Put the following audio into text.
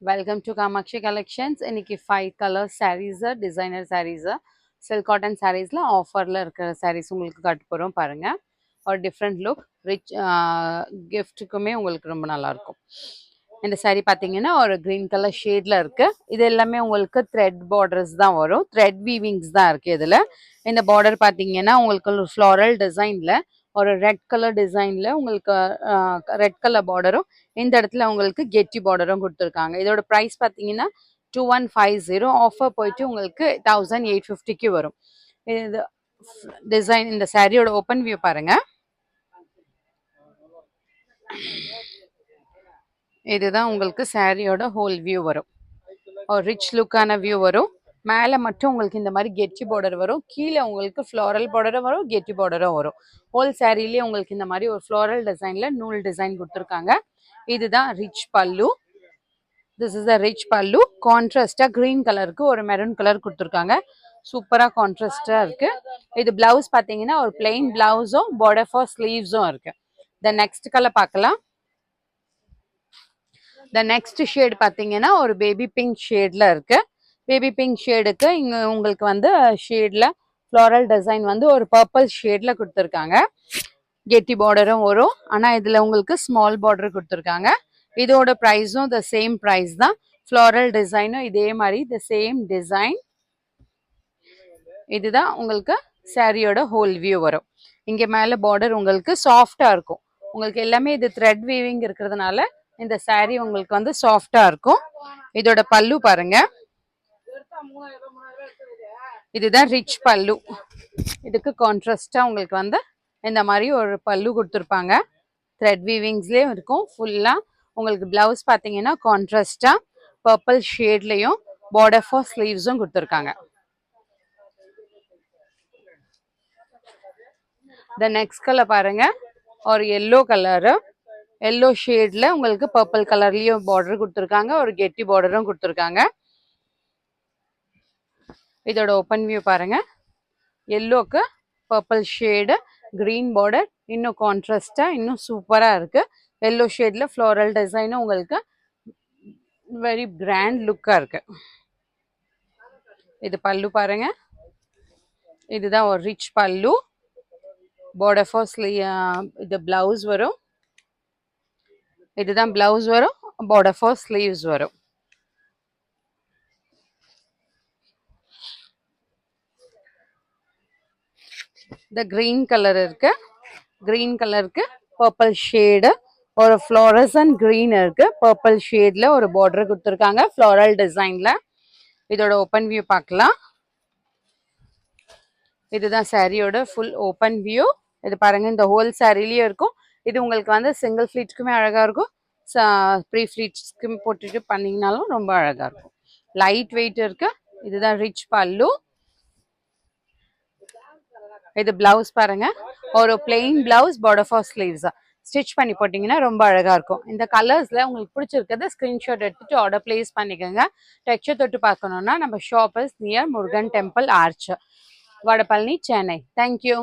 Welcome to Kamakshi Collections. இன்னைக்கு 5 color sarees, designer sarees, silk cotton sareesல ஆஃபர்ல இருக்கிற sarees உங்களுக்கு காட்ட போறோம் பாருங்க. ஒரு டிஃப்ரெண்ட் லுக் ரிச் கிஃப்ட்டுக்குமே உங்களுக்கு ரொம்ப நல்லா இருக்கும். இந்த saree பார்த்தீங்கன்னா ஒரு green color ஷேட்ல இருக்கு. இது எல்லாமே உங்களுக்கு த்ரெட் பார்டர்ஸ் தான் வரும். த்ரெட் வீவிங்ஸ் தான் இருக்கு இதுல. இந்த பார்டர் பார்த்தீங்கன்னா உங்களுக்கு ஒரு ஃப்ளாரல் டிசைன்ல ஒரு ரெட் கலர் டிசைன்ல உங்களுக்கு ரெட் கலர் பார்டரும் இந்த இடத்துல உங்களுக்கு கெட்டி பார்டரும் கொடுத்துருக்காங்க. இதோட ப்ரைஸ் பார்த்தீங்கன்னா 2150 ஆஃபர் போயிட்டு உங்களுக்கு 1850க்கு வரும். இது டிசைன் இந்த சாரியோட ஓப்பன் வியூ பாருங்க. இதுதான் உங்களுக்கு சாரியோட ஹோல் வியூ வரும். ஒரு ரிச் லுக்கான வியூ வரும். மேலே மட்டும் உங்களுக்கு இந்த மாதிரி கெட்டி பார்டர் வரும். கீழே உங்களுக்கு ஃப்ளாரல் பார்டரும் வரும், கெட்டி பார்டரும் வரும். ஹோல் சாரிலேயே உங்களுக்கு இந்த மாதிரி ஒரு ஃப்ளாரல் டிசைன்ல நூல் டிசைன் கொடுத்துருக்காங்க. இதுதான் ரிச் பல்லு. திஸ் இஸ் த ரிச் பல்லு. கான்ட்ராஸ்டா கிரீன் கலருக்கு ஒரு மெரூன் கலர் கொடுத்துருக்காங்க. சூப்பரா கான்ட்ராஸ்டா இருக்கு. இது பிளவுஸ் பாத்தீங்கன்னா ஒரு பிளெயின் பிளவுஸும் பார்டர் ஃபார் ஸ்லீவ்ஸும் இருக்கு. த நெக்ஸ்ட் கலர் பார்க்கலாம். த நெக்ஸ்ட் ஷேட் பாத்தீங்கன்னா ஒரு பேபி பிங்க் ஷேட்ல இருக்கு. பேபி பிங்க் ஷேடுக்கு இங்க உங்களுக்கு வந்து ஷேட்ல ஃப்ளாரல் டிசைன் வந்து ஒரு பர்பிள் ஷேட்ல கொடுத்துருக்காங்க. கெட்டி பார்டரும் வரும். ஆனா இதுல உங்களுக்கு ஸ்மால் பார்டர் கொடுத்துருக்காங்க. இதோட ப்ரைஸும் த சேம் ப்ரைஸ் தான். ஃப்ளாரல் டிசைனும் இதே மாதிரி த சேம் டிசைன். இதுதான் உங்களுக்கு சாரியோட ஹோல் வியூ வரும். இங்க மேல பார்டர் உங்களுக்கு சாஃப்டா இருக்கும். உங்களுக்கு எல்லாமே இது த்ரெட் வீவிங் இருக்கிறதுனால இந்த சாரி உங்களுக்கு வந்து சாஃப்டா இருக்கும். இதோட பல்லு பாருங்க. இதுதான் ரிச் பல்லு. இதுக்கு கான்ட்ராஸ்டா உங்களுக்கு வந்து இந்த மாதிரி ஒரு பல்லு கொடுத்துருப்பாங்க. த்ரெட் வீவிங்ஸ்லயும் இருக்கும் ஃபுல்லா. உங்களுக்கு பிளவுஸ் பாத்தீங்கன்னா கான்ட்ராஸ்டா பர்பிள் ஷேட்லயும் பார்டர் ஃபார் ஸ்லீவ்ஸும் கொடுத்துருக்காங்க. த நெக்ஸ்ட் கலர் பாருங்க. ஒரு எல்லோ கலரு. எல்லோ ஷேட்ல உங்களுக்கு பர்பிள் கலர்லயும் பார்டர் கொடுத்துருக்காங்க. ஒரு கெட்டி பார்டரும் கொடுத்துருக்காங்க. இதோட ஓப்பன் வியூ பாருங்க. எல்லோக்கு பர்பிள் ஷேடு, கிரீன் பார்டர், இன்னும் கான்ட்ராஸ்டா இன்னும் சூப்பரா இருக்கு. எல்லோ ஷேட்ல ஃப்ளோரல் டிசைனும் உங்களுக்கு வெரி கிராண்ட் லுக்கா இருக்கு. இது பல்லு பாருங்க. இதுதான் ஒரு ரிச் பல்லு. பார்டர் ஃபார் இது பிளவுஸ் வரும். இதுதான் பிளவுஸ் வரும். பார்டர் ஃபார் ஸ்லீவ்ஸ் வரும். இந்த கிரீன் கலர் இருக்கு. கிரீன் கலருக்கு பர்பிள் ஷேடு ஒரு ஃப்ளோரசன் கிரீன் இருக்கு. பர்பிள் ஷேட்ல ஒரு பார்டர் கொடுத்துருக்காங்க ஃப்ளோரல் டிசைன்ல. இதோட ஓப்பன் வியூ பார்க்கலாம். இதுதான் சாரியோட ஃபுல் ஓப்பன் வியூ. இது பாருங்க இந்த ஹோல் சாரிலயும் இருக்கும். இது உங்களுக்கு வந்து சிங்கிள் ஃபிளீட்ஸ்க்குமே அழகா இருக்கும். ப்ரீ ஃபிளீட்ஸ்க்கு போட்டுட்டு பண்ணீங்கனாலும் ரொம்ப அழகா இருக்கும். லைட் வெயிட் இருக்கு. இதுதான் ரிச் பல்லு. இது பிளவுஸ் பாருங்க. ஒரு plain blouse border for sleeves stitch பண்ணி போட்டீங்கன்னா ரொம்ப அழகா இருக்கும். இந்த கலர்ஸ்ல உங்களுக்கு பிடிச்சிருக்கிறத ஸ்கிரீன்ஷாட் எடுத்துட்டு ஆர்டர் பிளேஸ் பண்ணிக்கோங்க. டெக்ஸ்சர் தொட்டு பார்க்கணும்னா நம்ம shop is near Murugan temple arch, Vadapalani, Chennai. Thank you.